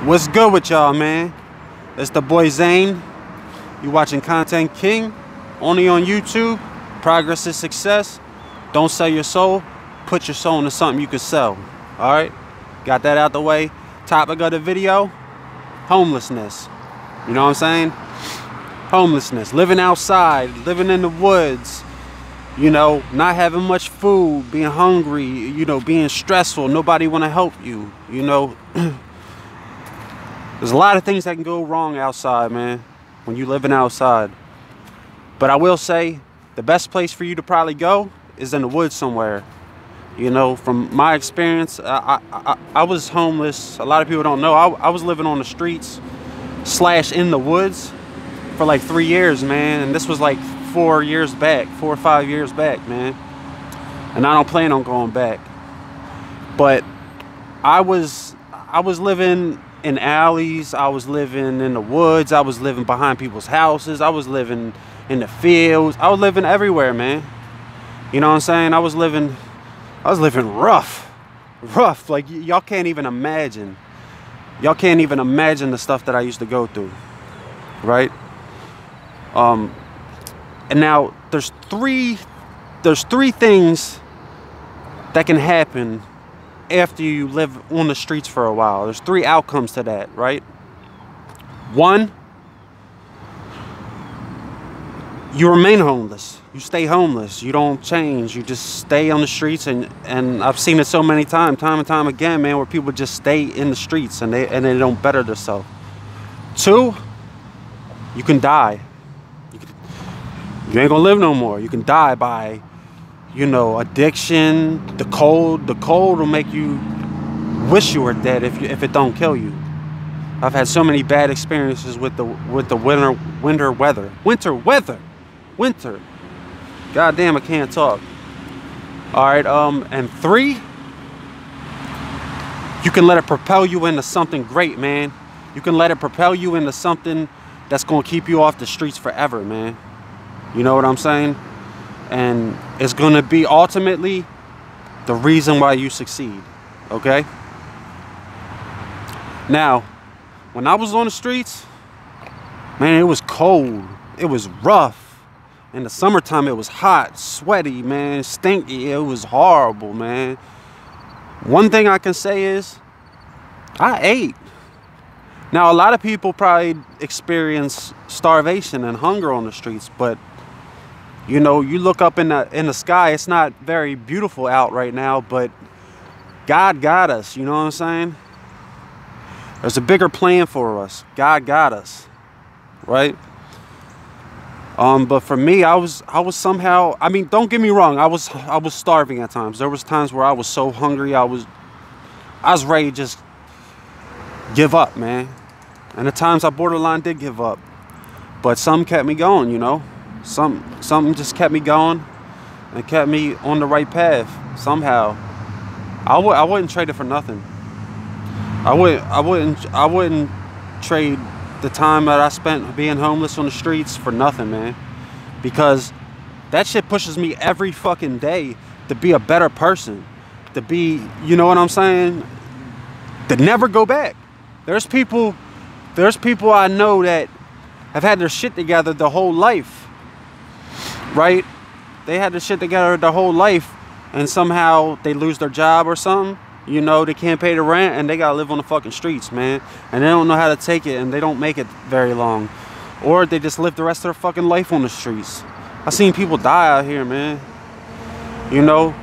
What's good with y'all, man? It's the boy Zane. You watching Content King, only on YouTube. Progress is success. Don't sell your soul. Put your soul into something you can sell. All right? Got that out the way. Topic of the video, homelessness. You know what I'm saying? Homelessness. Living outside, living in the woods. You know, not having much food, being hungry, you know, being stressful. Nobody want to help you, you know. There's a lot of things that can go wrong outside, man, when you living outside. But I will say, the best place for you to probably go is in the woods somewhere. You know, from my experience, I was homeless. A lot of people don't know. I was living on the streets / in the woods for like 3 years, man. And this was like 4 years back, 4 or 5 years back, man. And I don't plan on going back. But I was living in alleys. I was living in the woods. I was living behind people's houses. I was living in the fields. I was living everywhere, man. You know what I'm saying? I was living rough. Like y'all can't even imagine. Y'all can't even imagine the stuff that I used to go through, right? And now there's three things that can happen after you live on the streets for a while. There's 3 outcomes to that, right? 1, you remain homeless. You stay homeless. You don't change. You just stay on the streets, and I've seen it so many times, time and time again, man, where people just stay in the streets and they don't better themselves. 2, you can die. You ain't gonna live no more. You can die by, you know, addiction. The cold will make you wish you were dead if it don't kill you. I've had so many bad experiences with the winter weather. God damn, I can't talk. All right, and 3, you can let it propel you into something great, man. You can let it propel you into something that's gonna keep you off the streets forever, man. You know what I'm saying? And it's going to be ultimately the reason why you succeed, okay? Now, when I was on the streets, man, it was cold. It was rough. In the summertime, it was hot, sweaty, man, stinky. It was horrible, man. One thing I can say is I ate. Now, a lot of people probably experience starvation and hunger on the streets, but you know, you look up in the sky, it's not very beautiful out right now, but God got us, you know what I'm saying? There's a bigger plan for us. God got us, right? But for me, I was somehow, I mean, don't get me wrong, I was starving at times. There was times where I was so hungry, I was ready to just give up, man. And at times I borderline did give up. But some kept me going, you know? Something just kept me going and kept me on the right path somehow. I wouldn't trade it for nothing. I wouldn't trade the time that I spent being homeless on the streets for nothing, man. Because that shit pushes me every fucking day to be a better person. To be, you know what I'm saying? To never go back. There's people I know that have had their shit together the whole life. Right? They had their shit together their whole life, and somehow they lose their job or something. You know, they can't pay the rent, and they gotta live on the fucking streets, man. And they don't know how to take it, and they don't make it very long. Or they just live the rest of their fucking life on the streets. I've seen people die out here, man. You know?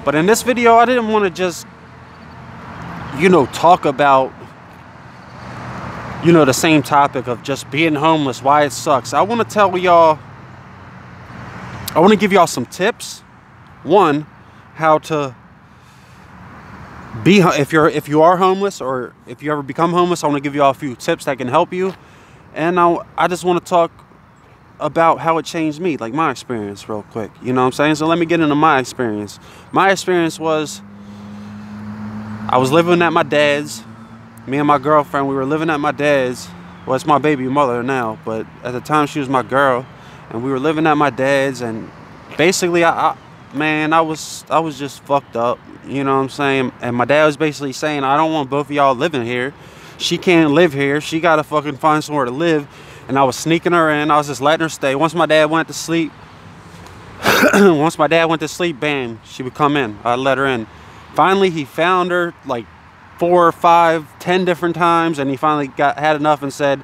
But in this video, I didn't want to just, you know, talk about, you know, the same topic of just being homeless, why it sucks. I want to tell y'all, I want to give y'all some tips. 1, how to be, if you are homeless, or if you ever become homeless, I want to give y'all a few tips that can help you. And I just want to talk about how it changed me, like my experience real quick. You know what I'm saying? So let me get into my experience. My experience was, I was living at my dad's. Me and my girlfriend, we were living at my dad's. Well, it's my baby mother now, but at the time she was my girl. And we were living at my dad's, and basically I was just fucked up, you know what I'm saying? And my dad was basically saying, I don't want both of y'all living here. She can't live here. She gotta fucking find somewhere to live. And I was sneaking her in. I was just letting her stay. Once my dad went to sleep, bam, she would come in. I'd let her in. Finally, he found her like 4 or 5, 10 different times, and he finally had enough and said,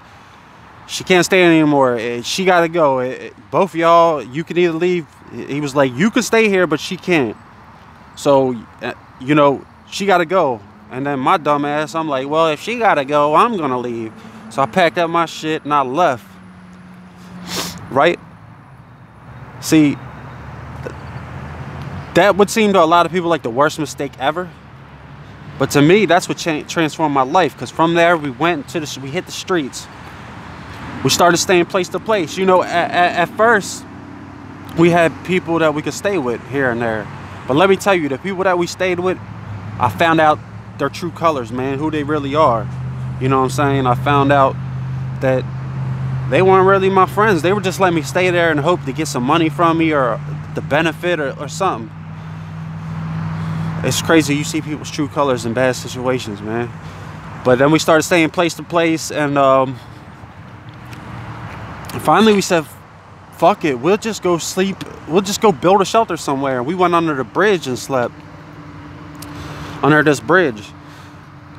she can't stay anymore. She gotta go. Both of y'all, you can either leave. He was like, you can stay here, but she can't. So, you know, she gotta go. And then my dumb ass, I'm like, well, if she gotta go, I'm gonna leave. So I packed up my shit and I left. Right? See, that would seem to a lot of people like the worst mistake ever. But to me, that's what transformed my life. Because from there, we hit the streets. We started staying place to place. You know, at first, we had people that we could stay with here and there. But let me tell you, the people that we stayed with, I found out their true colors, man, who they really are. You know what I'm saying? I found out that they weren't really my friends. They were just letting me stay there and hope to get some money from me or the benefit or something. It's crazy. You see people's true colors in bad situations, man. But then we started staying place to place, and finally we said, fuck it, we'll just go sleep. We'll just go build a shelter somewhere. We went under the bridge and slept under this bridge.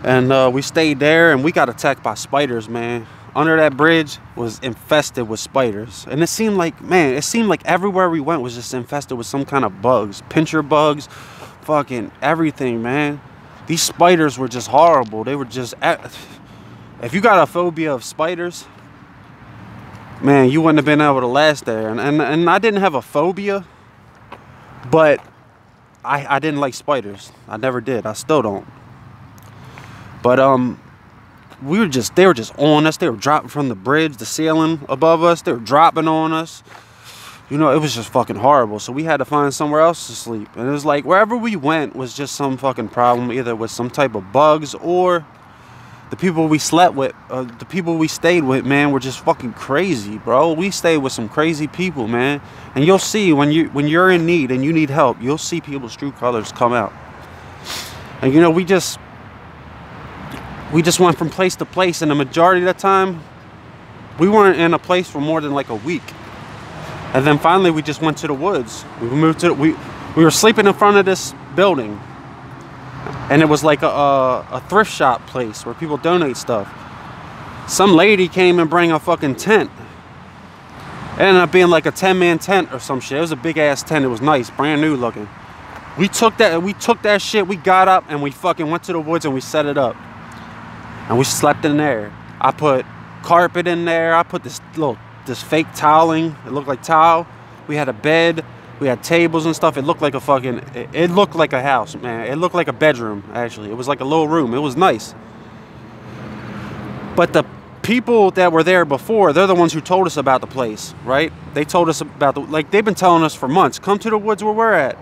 And we stayed there, and we got attacked by spiders, man. Under that bridge was infested with spiders. And it seemed like, man, everywhere we went was just infested with some kind of bugs. Pincher bugs, fucking everything, man. These spiders were just horrible. They were just, if you got a phobia of spiders, man, you wouldn't have been able to last there. And I didn't have a phobia, but I didn't like spiders. I never did. I still don't. But they were just on us. They were dropping from the bridge, the ceiling above us. They were dropping on us. You know, it was just fucking horrible. So we had to find somewhere else to sleep. And it was like wherever we went was just some fucking problem, either with some type of bugs or the people we slept with, the people we stayed with, man, were just fucking crazy, bro. We stayed with some crazy people, man. And you'll see when you're in need and you need help, you'll see people's true colors come out. And you know, we just went from place to place, and the majority of the time, we weren't in a place for more than like a week. And then finally, we just went to the woods. We were sleeping in front of this building, and it was like a thrift shop place where people donate stuff. Some lady came and bring a fucking tent. It ended up being like a 10-man tent or some shit. It was a big ass tent. It was nice, brand new looking. We took that shit. We got up and we fucking went to the woods and we set it up. And we slept in there. I put carpet in there. I put this fake toweling. It looked like towel. We had a bed. We had tables and stuff. It looked like it looked like a house, man. It looked like a bedroom, actually. It was like a little room. It was nice. But the people that were there before, they're the ones who told us about the place, right? They told us about like they've been telling us for months, come to the woods where we're at.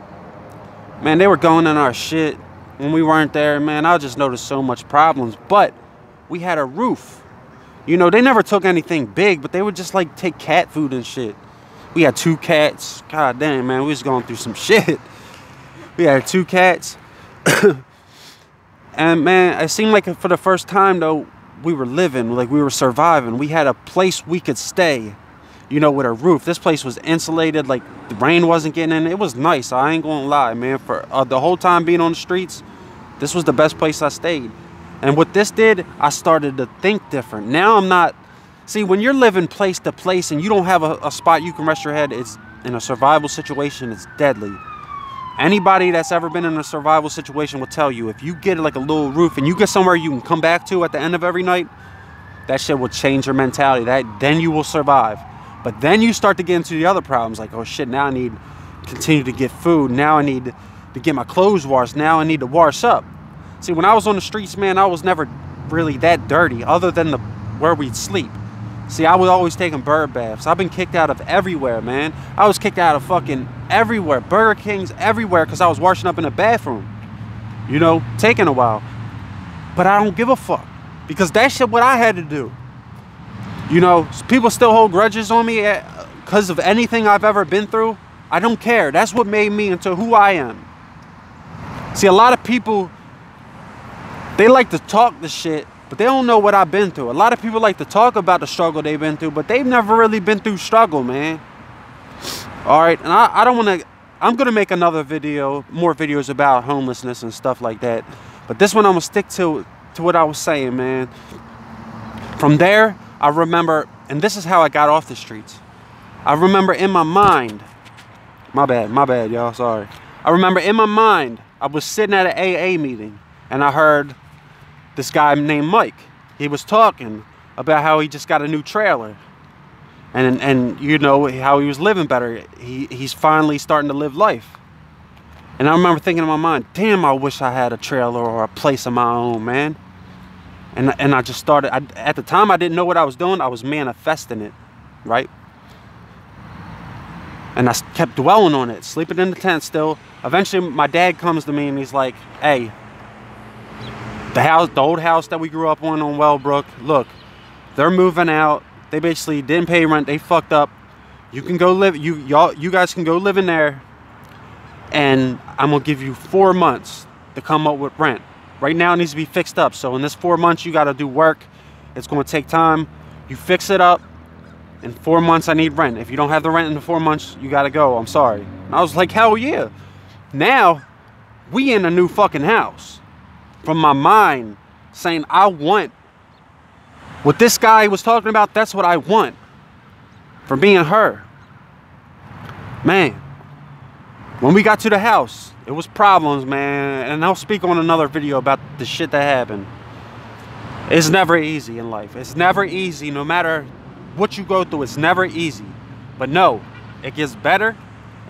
Man, they were going in our shit when we weren't there, man. I just noticed so much problems. But we had a roof. You know, they never took anything big, but they would just like take cat food and shit. We had 2 cats. God damn, man, we was going through some shit. We had 2 cats. And man, it seemed like for the first time though, we were living, like we were surviving. We had a place we could stay, you know, with a roof. This place was insulated, like the rain wasn't getting in. It was nice, I ain't gonna lie, man. For the whole time being on the streets, this was the best place I stayed. And what this did, I started to think different. Now I'm not, see, when you're living place to place and you don't have a spot you can rest your head, it's in a survival situation, it's deadly. Anybody that's ever been in a survival situation will tell you, if you get like a little roof and you get somewhere you can come back to at the end of every night, that shit will change your mentality. Then you will survive. But then you start to get into the other problems, like, oh shit, now I need to continue to get food. Now I need to get my clothes washed. Now I need to wash up. See, when I was on the streets, man, I was never really that dirty, other than where we'd sleep. See, I was always taking bird baths. I've been kicked out of everywhere, man. I was kicked out of fucking everywhere. Burger Kings, everywhere, because I was washing up in the bathroom. You know, taking a while. But I don't give a fuck, because that shit what I had to do. You know, people still hold grudges on me because of anything I've ever been through. I don't care. That's what made me into who I am. See, a lot of people, they like to talk the shit but they don't know what I've been through. A lot of people like to talk about the struggle they've been through, but they've never really been through struggle, man. All right, and I don't want to, I'm going to make another video, more videos about homelessness and stuff like that. But this one I'm going to stick to what I was saying, man. From there, I remember, and this is how I got off the streets. I remember in my mind, my bad, y'all, sorry. I remember in my mind, I was sitting at an AA meeting, and I heard this guy named Mike. He was talking about how he just got a new trailer. And you know, how he was living better. He's finally starting to live life. And I remember thinking in my mind, damn, I wish I had a trailer or a place of my own, man. And I just started, at the time I didn't know what I was doing. I was manifesting it, right? And I kept dwelling on it, sleeping in the tent still. Eventually my dad comes to me and he's like, hey, the old house that we grew up on Wellbrook, look, they're moving out. They basically didn't pay rent. They fucked up. You can go live, you guys can go live in there, and I'm gonna give you 4 months to come up with rent. Right now it needs to be fixed up. So in this 4 months you gotta do work. It's gonna take time. You fix it up. In 4 months I need rent. If you don't have the rent in the 4 months, you gotta go. I'm sorry. And I was like, hell yeah. Now we in a new fucking house. From my mind saying I want what this guy was talking about, that's what I want. For being her. Man. When we got to the house, it was problems, man. And I'll speak on another video about the shit that happened. It's never easy in life. It's never easy. No matter what you go through, it's never easy. But no, it gets better.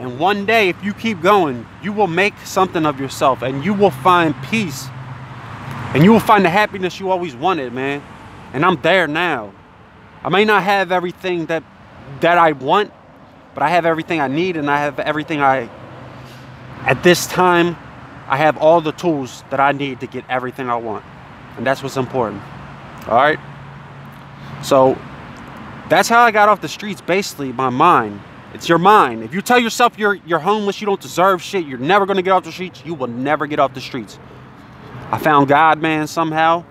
And one day, if you keep going, you will make something of yourself. And you will find peace. And you will find the happiness you always wanted, man. And I'm there now. I may not have everything that I want, but I have everything I need, and I have everything at this time, I have all the tools that I need to get everything I want. And that's what's important. All right? So that's how I got off the streets, basically, my mind. It's your mind. If you tell yourself you're homeless, you don't deserve shit, you're never going to get off the streets, you will never get off the streets. I found God, man, somehow.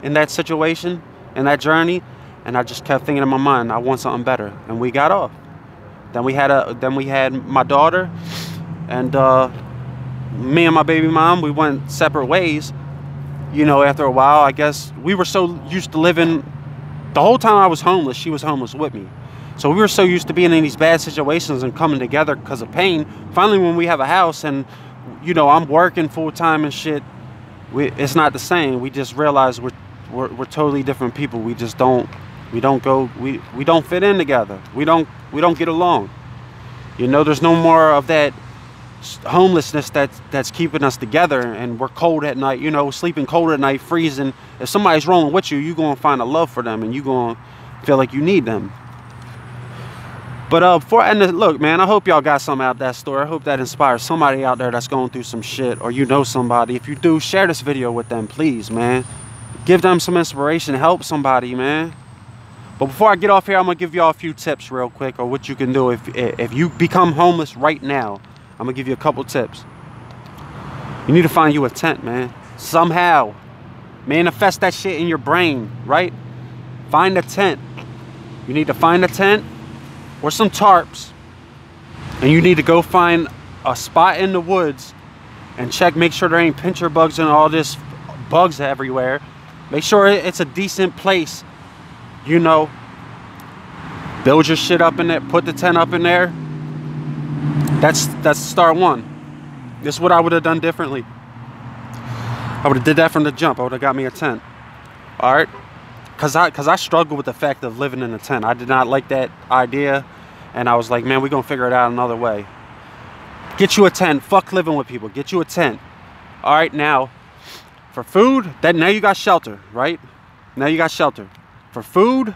In that situation, in that journey, and I just kept thinking in my mind, I want something better, and we got off. Then we had my daughter, and me and my baby mom, we went separate ways. You know, after a while, I guess we were so used to living. The whole time I was homeless, she was homeless with me. So we were so used to being in these bad situations and coming together because of pain. Finally, when we have a house and, you know, I'm working full time and shit, it's not the same. We just realize we're totally different people. We just don't fit in together. We don't get along. You know, there's no more of that homelessness that's keeping us together, and we're cold at night, you know, sleeping cold at night, freezing. If somebody's rolling with you, you're going to find a love for them, and you're going to feel like you need them. But look, man, I hope y'all got something out of that story. I hope that inspires somebody out there that's going through some shit, or you know somebody. If you do, share this video with them, please, man. Give them some inspiration. Help somebody, man. But before I get off here, I'm going to give y'all a few tips real quick, or what you can do if you become homeless right now. I'm going to give you a couple tips. You need to find you a tent, man. Somehow. Manifest that shit in your brain, right? Find a tent. You need to find a tent or some tarps. And you need to go find a spot in the woods and make sure there ain't pincher bugs and all this bugs everywhere. Make sure it's a decent place, you know. Build your shit up in there, put the tent up in there. That's start one. This is what I would have done differently. I would have did that from the jump. I would have got me a tent. All right? Cause I struggled with the fact of living in a tent. I did not like that idea, and I was like, man, we're gonna figure it out another way. Get you a tent. Fuck living with people. Get you a tent. All right, now for food, now you got shelter, right? Now you got shelter. For food,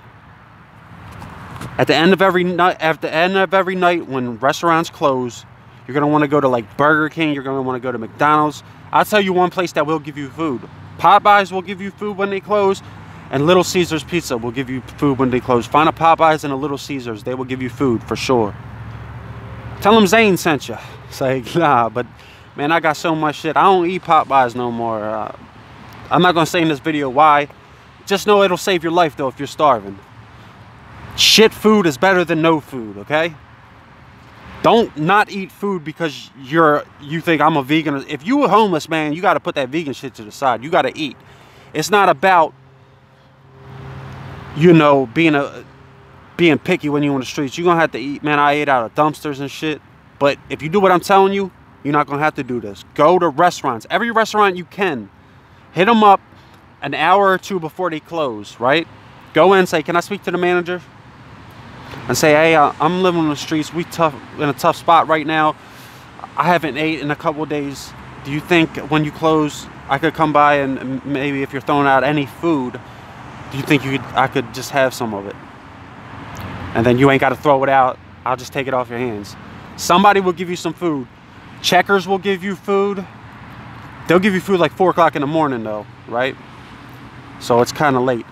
at the end of every night, when restaurants close, you're gonna want to go to like Burger King. You're gonna want to go to McDonald's. I'll tell you one place that will give you food. Popeyes will give you food when they close, and Little Caesars Pizza will give you food when they close. Find a Popeyes and a Little Caesars. They will give you food for sure. Tell them Zane sent you. Say, nah, but man, I got so much shit. I don't eat Popeyes no more. I'm not gonna say in this video why. just know it'll save your life though if you're starving. Shit food is better than no food, okay? Don't not eat food because you think I'm a vegan. If you were homeless, man, you got to put that vegan shit to the side. You got to eat. It's not about, you know, being picky when you're on the streets. You're going to have to eat. Man, I ate out of dumpsters and shit. But if you do what I'm telling you, you're not going to have to do this. Go to restaurants. Every restaurant you can. Hit them up an hour or two before they close, right? Go in and say, can I speak to the manager? And say, hey, I'm living on the streets. We in a tough spot right now. I haven't ate in a couple of days. Do you think when you close, I could come by and maybe if you're throwing out any food, do you think I could just have some of it? And then you ain't got to throw it out. I'll just take it off your hands. Somebody will give you some food. Checkers will give you food. They'll give you food like 4 o'clock in the morning though, right? So it's kind of late.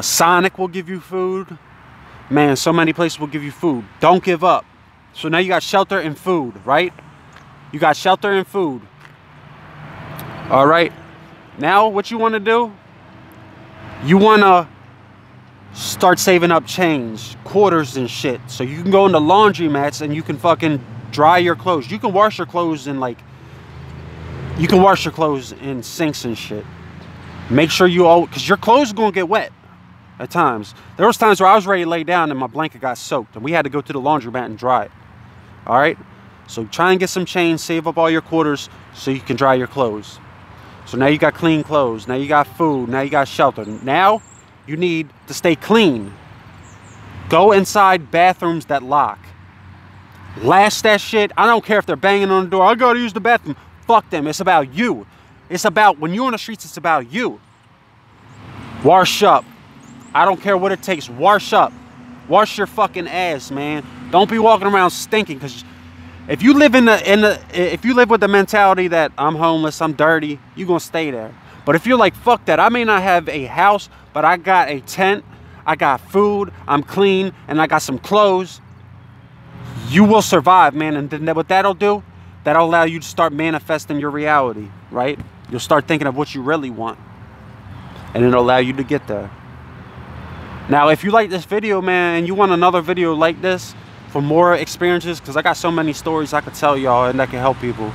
Sonic will give you food. Man, so many places will give you food. Don't give up. So now you got shelter and food, right? You got shelter and food. All right. Now what you want to do? You want to start saving up change, quarters and shit. So you can go into laundromats and you can fucking dry your clothes. You can wash your clothes in you can wash your clothes in sinks and shit. Make sure because your clothes are going to get wet. At times. There was times where I was ready to lay down and my blanket got soaked and we had to go to the laundromat and dry it. Alright? So try and get some change, save up all your quarters so you can dry your clothes. So now you got clean clothes, now you got food, now you got shelter. Now you need to stay clean. Go inside bathrooms that lock. Lash that shit. I don't care if they're banging on the door. I gotta use the bathroom. Fuck them. It's about you. It's about, when you're on the streets, it's about you. Wash up. I don't care what it takes. Wash up. Wash your fucking ass, man. Don't be walking around stinking. Because if you live if you live with the mentality that I'm homeless, I'm dirty, you're gonna stay there. But if you're like, fuck that, I may not have a house, but I got a tent, I got food, I'm clean, and I got some clothes, you will survive, man. And then what that'll do, that'll allow you to start manifesting your reality, right? You'll start thinking of what you really want, and it'll allow you to get there. Now, if you like this video, man, and you want another video like this for more experiences, because I got so many stories I could tell y'all and that can help people.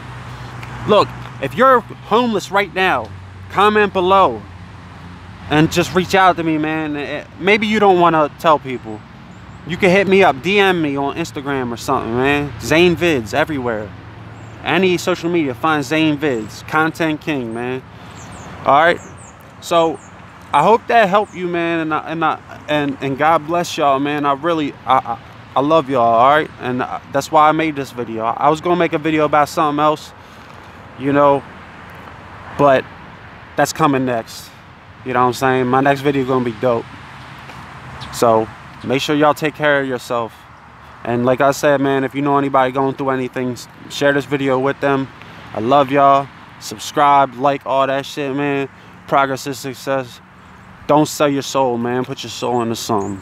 Look, if you're homeless right now, comment below and just reach out to me, man. Maybe you don't want to tell people. You can hit me up, DM me on Instagram or something, man. Zane Vids everywhere. Any social media, find Zane Vids. Content King, man. All right. So I hope that helped you, man, and God bless y'all, man. I love y'all, all right? And that's why I made this video. I was gonna make a video about something else, you know, but that's coming next. You know what I'm saying? My next video gonna be dope. So make sure y'all take care of yourself. And like I said, man, if you know anybody going through anything, share this video with them. I love y'all. Subscribe, like, all that shit, man. Progress is success. Don't sell your soul, man. Put your soul into something.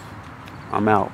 I'm out.